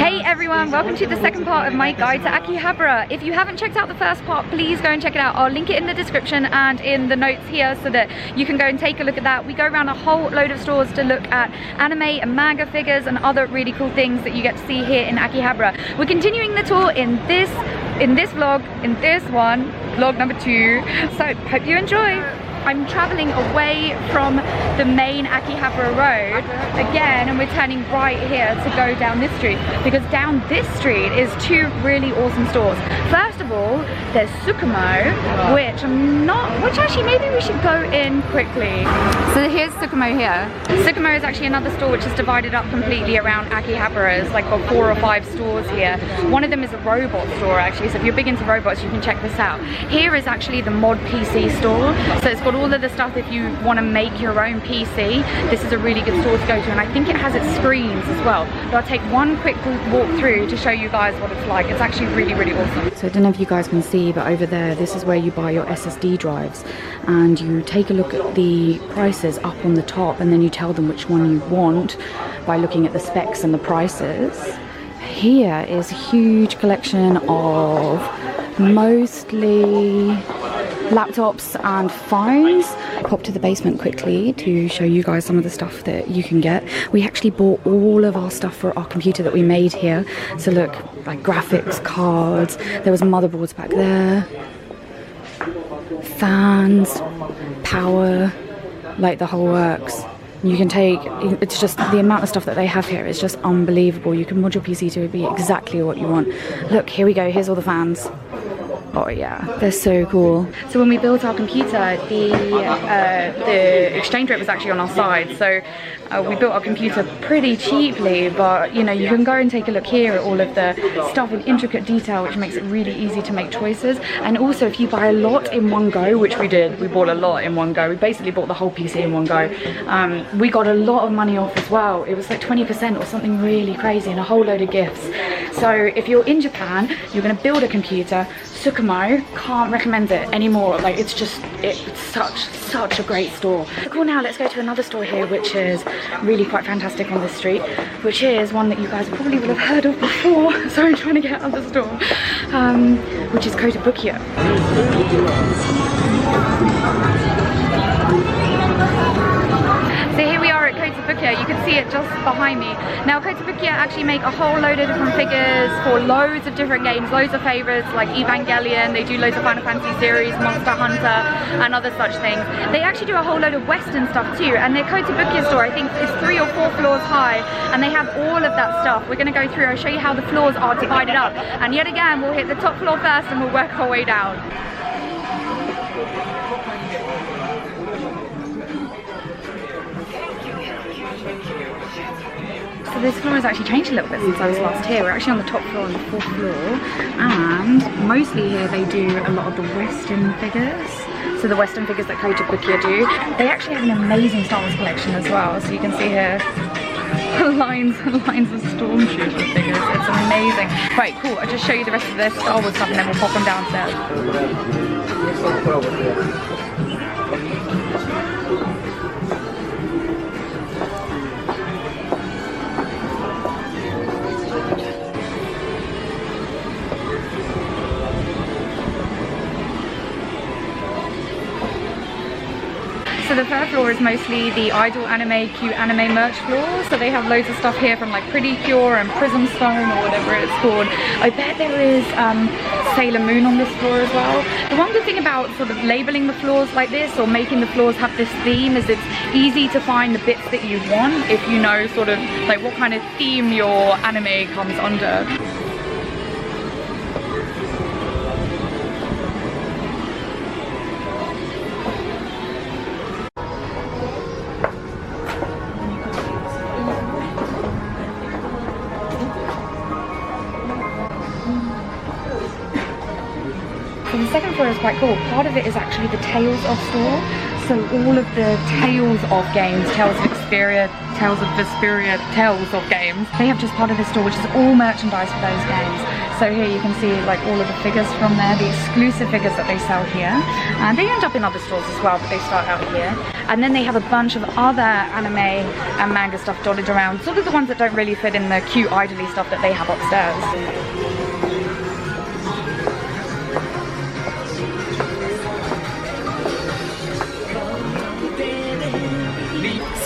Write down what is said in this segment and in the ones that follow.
Hey everyone, welcome to the second part of my guide to Akihabara. If you haven't checked out the first part, please go and check it out. I'll link it in the description and in the notes here so that you can go and take a look at that. We go around a whole load of stores to look at anime and manga figures and other really cool things that you get to see here in Akihabara. We're continuing the tour in this vlog, vlog number 2. So hope you enjoy. I'm traveling away from the main Akihabara road again, and we're turning right here to go down this street, because down this street is 2 really awesome stores. First of all, there's Tsukumo, which actually maybe we should go in quickly. So here's Tsukumo here. Tsukumo is actually another store which is divided up completely around Akihabara. It's like got 4 or 5 stores here. One of them is a robot store actually, so if you're big into robots you can check this out. Here is actually the mod PC store, so it's got all of the stuff if you want to make your own PC. This is a really good store to go to, and I think it has its screens as well. But I'll take one quick walk through to show you guys what it's like. It's actually really, really awesome. So I don't know if you guys can see, but over there, this is where you buy your SSD drives, and you take a look at the prices up on the top, and then you tell them which one you want by looking at the specs and the prices. Here is a huge collection of mostly laptops and phones. Pop to the basement quickly to show you guys some of the stuff that you can get. We actually bought all of our stuff for our computer that we made here. So look, like graphics cards, there was motherboards back there, fans, power, like the whole works. You can take, it's just the amount of stuff that they have here is just unbelievable. You can mod your PC to be exactly what you want. Look, here we go, here's all the fans. Oh yeah, they're so cool. So when we built our computer, the exchange rate was actually on our side. So we built our computer pretty cheaply, but you know, you can go and take a look here at all of the stuff in intricate detail, which makes it really easy to make choices. And also if you buy a lot in one go, which we did, we bought a lot in one go. We basically bought the whole PC in one go. We got a lot of money off as well. It was like 20% or something really crazy, and a whole load of gifts. So if you're in Japan, you're gonna build a computer, Tsukumo, can't recommend it anymore. Like it's such a great store. So cool, now let's go to another store here which is really quite fantastic on this street, which is one that you guys probably will have heard of before. So I'm trying to get out of the store, which is Kotobukiya. So here we are at Kotobukiya, you can see it just behind me. Now Kotobukiya actually make a whole load of different figures for loads of different games, loads of favourites like Evangelion, they do loads of Final Fantasy series, Monster Hunter and other such things. They actually do a whole load of Western stuff too, and their Kotobukiya store I think is 3 or 4 floors high, and they have all of that stuff. We're going to go through, I'll show you how the floors are divided up, and yet again we'll hit the top floor first and we'll work our way down. So this floor has actually changed a little bit since I was last here. We're actually on the top floor and the 4th floor, and mostly here they do a lot of the Western figures. So the Western figures that Kotobukiya do. They actually have an amazing Star Wars collection as well, so you can see here lines and lines of Stormtrooper figures. It's amazing. Right, cool, I'll just show you the rest of their Star Wars stuff and then we'll pop them downstairs. So the 3rd floor is mostly the idol anime, cute anime merch floor. So they have loads of stuff here from like Pretty Cure and Prism Stone or whatever it's called. I bet there is Sailor Moon on this floor as well. The one good thing about sort of labeling the floors like this or making the floors have this theme is it's easy to find the bits that you want if you know sort of like what kind of theme your anime comes under. The second floor is quite cool. Part of it is actually the Tales of store. So all of the Tales of games, Tales of Vesperia, Tales of Vesperia, Tales of games, they have just part of the store, which is all merchandise for those games. So here you can see like all of the figures from there, the exclusive figures that they sell here. And they end up in other stores as well, but they start out here. And then they have a bunch of other anime and manga stuff dotted around, sort of the ones that don't really fit in the cute idly stuff that they have upstairs.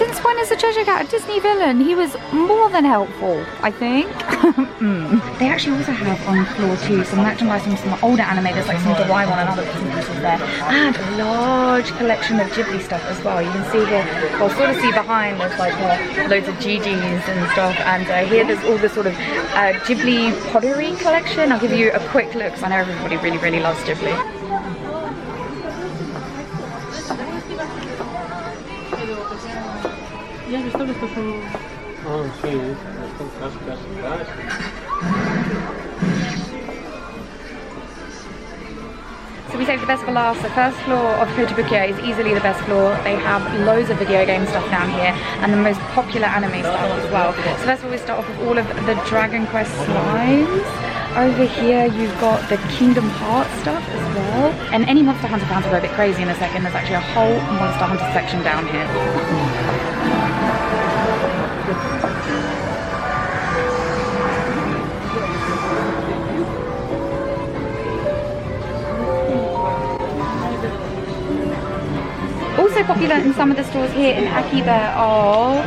Since when is the Treasure Cat a Disney villain? He was more than helpful, I think. They actually also have on the floor too some merchandise from some older anime. There's like some Doraemon and other bits and pieces there. And a large collection of Ghibli stuff as well. You can see here, well, sort of see behind, there's like loads of GGs and stuff. And here there's all the sort of Ghibli pottery collection. I'll give you a quick look because I know everybody really, really loves Ghibli. So we saved the best for last. The first floor of Kotobukiya is easily the best floor. They have loads of video game stuff down here and the most popular anime stuff as well. So first of all we start off with all of the Dragon Quest slimes. Over here you've got the Kingdom Hearts stuff as well. And any Monster Hunter fans will go a bit crazy in a second. There's actually a whole Monster Hunter section down here. Also popular in some of the stores here in Akiba are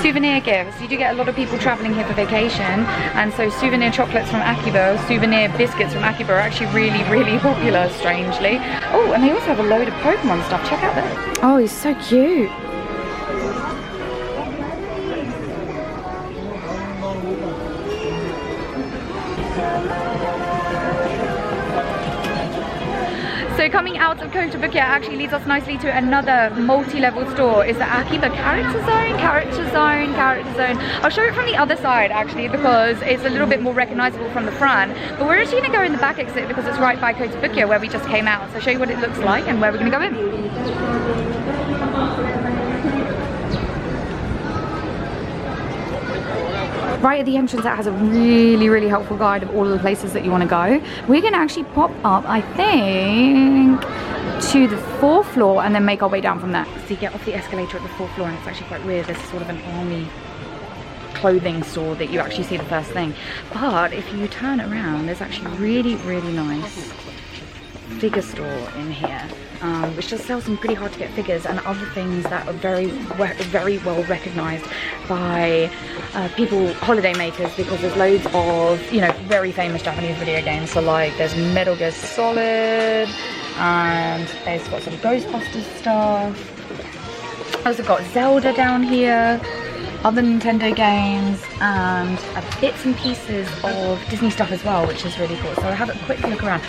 souvenir gifts. You do get a lot of people traveling here for vacation, and so souvenir chocolates from Akiba, souvenir biscuits from Akiba are actually really, really popular, strangely. Oh, and they also have a load of Pokemon stuff. Check out that. Oh, he's so cute. So coming out of Kotobukiya actually leads us nicely to another multi-level store. Is the Akiba Character Zone? Character Zone. I'll show it from the other side actually because it's a little bit more recognizable from the front. But we're actually going to go in the back exit because it's right by Kotobukiya where we just came out. So I'll show you what it looks like and where we're going to go in. Right at the entrance, that has a really, really helpful guide of all of the places that you want to go. We're going to actually pop up, I think, to the 4th floor and then make our way down from there. So you get off the escalator at the 4th floor and it's actually quite weird. There's sort of an army clothing store that you actually see the first thing. But if you turn around, there's actually really, really nice figure store in here, which does sell some pretty hard to get figures and other things that are very well recognized by people, holiday makers, because there's loads of, you know, very famous Japanese video games. So like there's Metal Gear Solid and they've got some Ghostbusters stuff. Also got Zelda down here, other Nintendo games, and bits and pieces of Disney stuff as well, which is really cool. So I'll have a quick look around.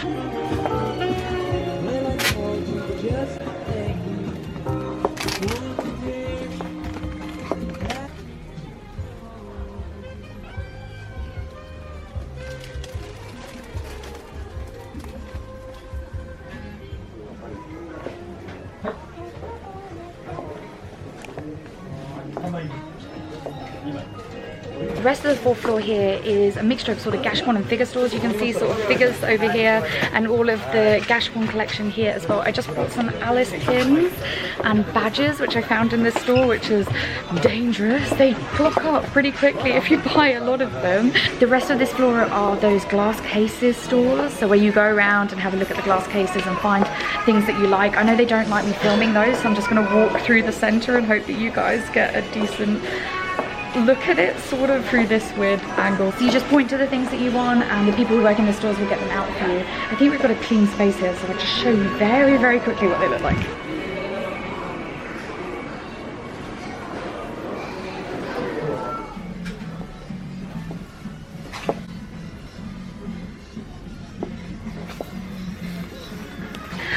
The rest of the 4th floor here is a mixture of sort of Gashpon and figure stores. You can see sort of figures over here and all of the Gashpon collection here as well. I just bought some Alice pins and badges, which I found in this store, which is dangerous. They clock up pretty quickly if you buy a lot of them. The rest of this floor are those glass cases stores, so where you go around and have a look at the glass cases and find things that you like. I know they don't like me filming those, so I'm just going to walk through the center and hope that you guys get a decent look at it sort of through this weird angle. So you just point to the things that you want and the people who work in the stores will get them out for you. I think we've got a clean space here, so I'll just show you very, very quickly what they look like.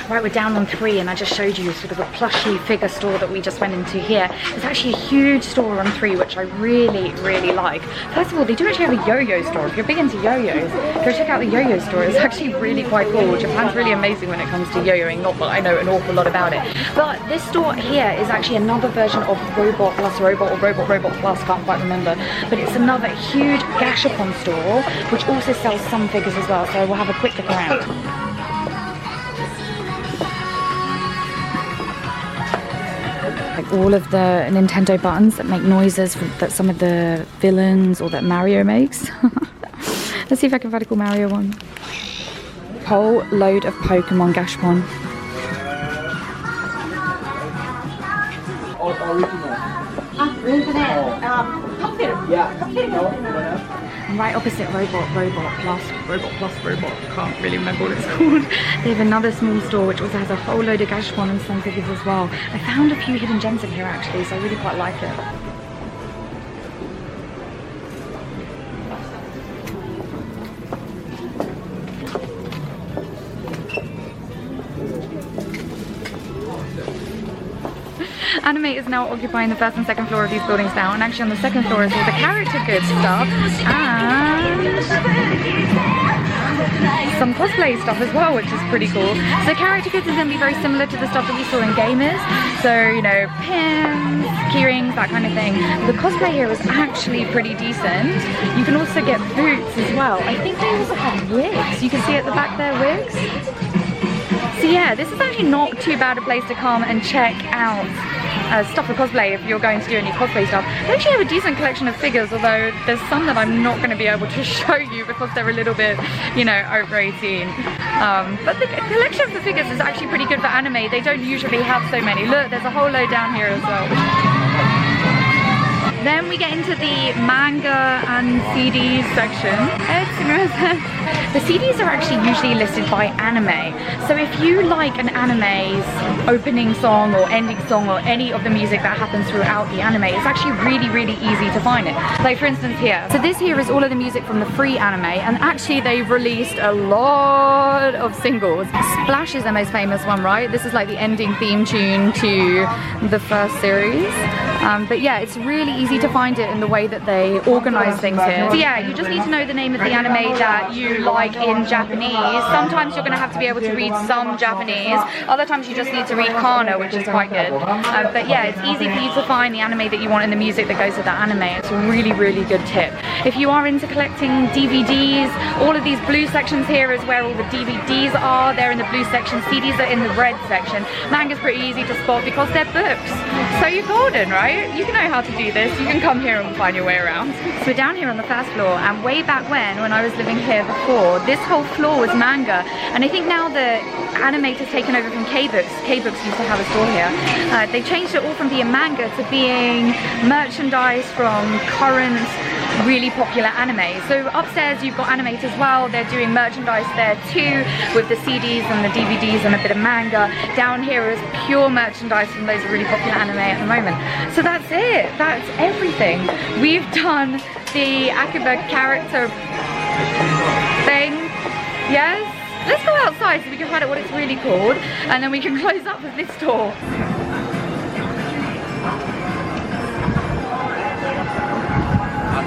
Right, we're down on 3, and I just showed you sort of a plushy figure store that we just went into here. It's actually a huge store on 3, which I really, really like. First of all, they do actually have a yo-yo store. If you're big into yo-yos, go check out the yo-yo store. It's actually really quite cool. Japan's really amazing when it comes to yo-yoing, not that I know an awful lot about it. But this store here is actually another version of Robot Plus Robot, or Robot Plus, can't quite remember. But it's another huge gashapon store, which also sells some figures as well. So we'll have a quick look around. Like all of the Nintendo buttons that make noises that some of the villains or that Mario makes. Let's see if I can find a cool Mario one. Whole load of Pokemon gashapon. And right opposite Robot Plus Robot, can't really remember what it's called. They have another small store which also has a whole load of gashapon and some figures as well. I found a few hidden gems in here actually, so I really quite like it. Anime is now occupying the 1st and 2nd floor of these buildings now, and actually on the 2nd floor is all the character goods stuff and some cosplay stuff as well, which is pretty cool. So character goods is going to be very similar to the stuff that we saw in Gamers. So, you know, pins, keyrings, that kind of thing. The cosplay here is actually pretty decent. You can also get boots as well. I think they also have wigs. You can see at the back there, wigs. So yeah, this is actually not too bad a place to come and check out stuff for cosplay if you're going to do any cosplay stuff. They actually have a decent collection of figures, although there's some that I'm not going to be able to show you because they're a little bit, you know, over 18. But the collection of the figures is actually pretty good for anime. They don't usually have so many. Look, there's a whole load down here as well. Then we get into the manga and CDs section. The CDs are actually usually listed by anime. So if you like an anime's opening song or ending song or any of the music that happens throughout the anime, it's actually really, really easy to find it. Like for instance here. So this here is all of the music from the free anime, and actually they've released a lot of singles. Splash is their most famous one, right? This is like the ending theme tune to the first series. But yeah, it's really easy to find it in the way that they organize things here. So yeah, you just need to know the name of the anime that you like in Japanese. Sometimes you're going to have to be able to read some Japanese. Other times you just need to read kana, which is quite good. But yeah, it's easy for you to find the anime that you want and the music that goes with that anime. It's a really, really good tip. If you are into collecting DVDs, all of these blue sections here is where all the DVDs are. They're in the blue section. CDs are in the red section. Manga's pretty easy to spot because they're books. So you're golden, right? You can know how to do this. You can come here and find your way around. So we're down here on the 1st floor, and way back when I was living here before, this whole floor was manga, and I think now the animator's taken over from K-Books. K-Books used to have a store here. They changed it all from being manga to being merchandise from current really popular anime. So upstairs you've got animate as well. They're doing merchandise there too, with the CDs and the DVDs and a bit of manga. Down here is pure merchandise from those really popular anime at the moment. So that's it. That's everything. We've done the Akiba character thing. Yes? Let's go outside so we can find out what it's really called, and then we can close up with this store.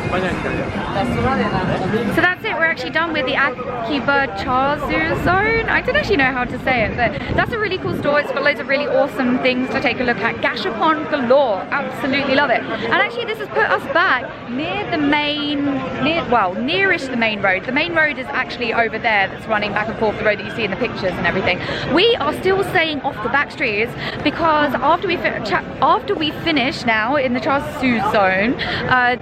So that's it, we're actually done with the Akiba Character Zone. I don't actually know how to say it, but that's a really cool store. It's got loads of really awesome things to take a look at. Gashapon galore, absolutely love it. And actually this has put us back near the main, nearish the main road. The main road is actually over there that's running back and forth, the road that you see in the pictures and everything. We are still staying off the back streets because after we finish now in the Character Zone,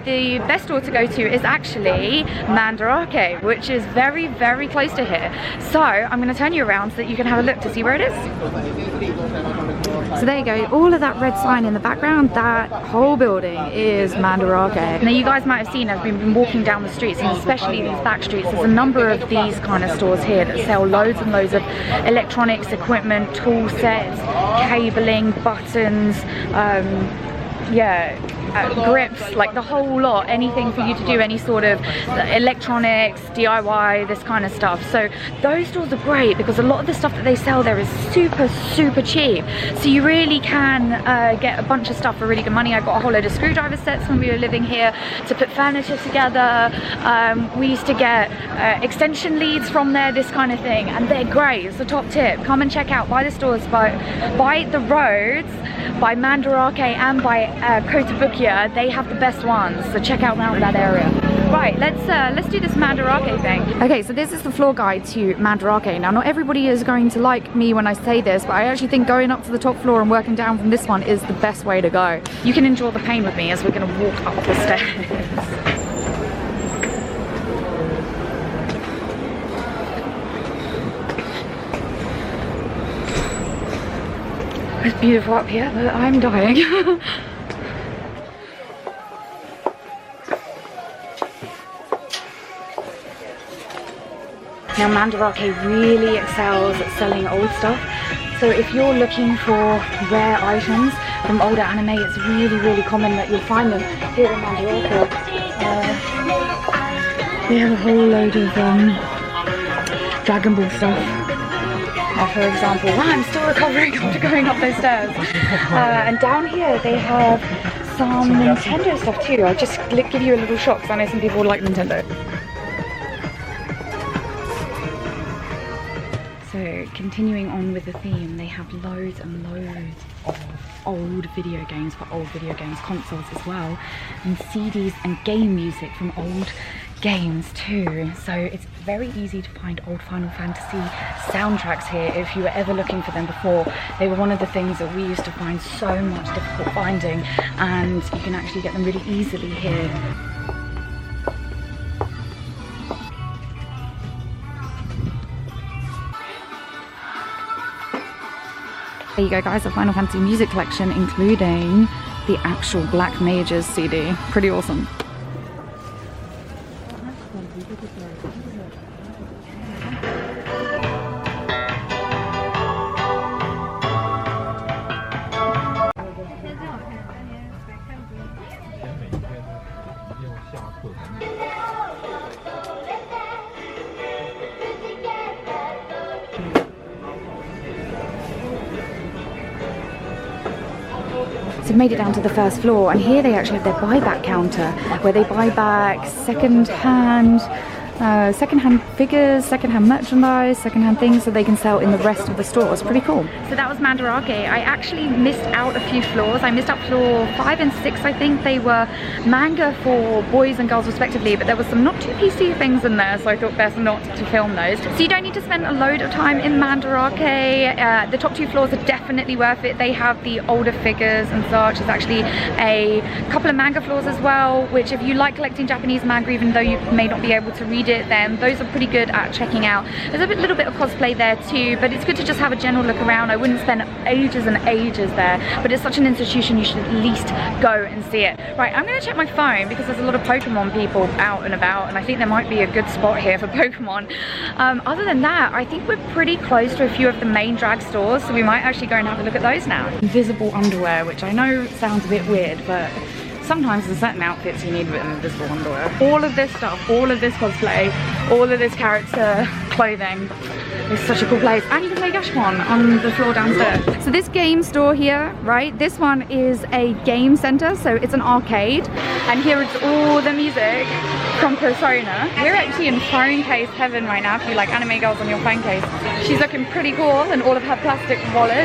the best store to go to is actually Mandarake, which is very, very close to here. So I'm going to turn you around so that you can have a look to see where it is. So there you go, all of that red sign in the background, that whole building is Mandarake. Now you guys might have seen as we've been walking down the streets, and especially these back streets, there's a number of these kind of stores here that sell loads and loads of electronics, equipment, tool sets, cabling, buttons, yeah, grips, like the whole lot, anything for you to do any sort of electronics, DIY, this kind of stuff. So those stores are great because a lot of the stuff that they sell there is super cheap. So you really can get a bunch of stuff for really good money. I got a whole load of screwdriver sets when we were living here to put furniture together. We used to get extension leads from there, this kind of thing, and they're great. It's a top tip. Come and check out by the stores, by the roads, by Mandarake and by Kotobukiya. They have the best ones, so check out that area. Right, let's do this Mandarake thing. Okay, so this is the floor guide to Mandarake. Now, not everybody is going to like me when I say this, but I actually think going up to the top floor and working down from this one is the best way to go. You can endure the pain with me as we're going to walk up the stairs. It's beautiful up here, but I'm dying. Now Mandarake really excels at selling old stuff. So if you're looking for rare items from older anime, it's really common that you'll find them here in Mandarake. We have a whole load of Dragon Ball stuff. For example, I'm still recovering after going up those stairs. And down here they have some Nintendo stuff too. I'll just give you a little shock because I know some people like Nintendo. So continuing on with the theme, they have loads and loads of old video games for old video games, consoles as well, and CDs and game music from old games too. So it's very easy to find old Final Fantasy soundtracks here if you were ever looking for them before. They were one of the things that we used to find so much difficult finding, and you can actually get them really easily here. There you go guys, a Final Fantasy music collection including the actual Black Mages CD. Pretty awesome. So I've made it down to the first floor, and here they actually have their buyback counter where they buy back second-hand figures, second-hand merchandise, second-hand things that they can sell in the rest of the store. It's pretty cool. So that was Mandarake. I actually missed out a few floors. I missed out floor 5 and 6, I think. They were manga for boys and girls respectively, but there was some not too PC things in there, so I thought best not to film those. So you don't need to spend a load of time in Mandarake. The top 2 floors are definitely worth it. They have the older figures and such. There's actually a couple of manga floors as well, which if you like collecting Japanese manga, even though you may not be able to read it, then those are pretty good at checking out. There's a little bit of cosplay there too, but it's good to just have a general look around. I wouldn't spend ages and ages there, but it's such an institution, you should at least go and see it. Right, I'm going to check my phone because there's a lot of Pokemon people out and about, and I think there might be a good spot here for Pokemon. Other than that, I think we're pretty close to a few of the main drag stores, so we might actually go and have a look at those now. Invisible underwear, which I know sounds a bit weird, but sometimes there's certain outfits you need with invisible underwear. All of this stuff, all of this cosplay, all of this character clothing. It's such a cool place. And you can play Gashmon on the floor downstairs. So this game store here, right, this one is a game center, so it's an arcade. And here it's all the music from Persona. We're actually in phone case heaven right now if you like anime girls on your phone case. She's looking pretty cool in all of her plastic wallets.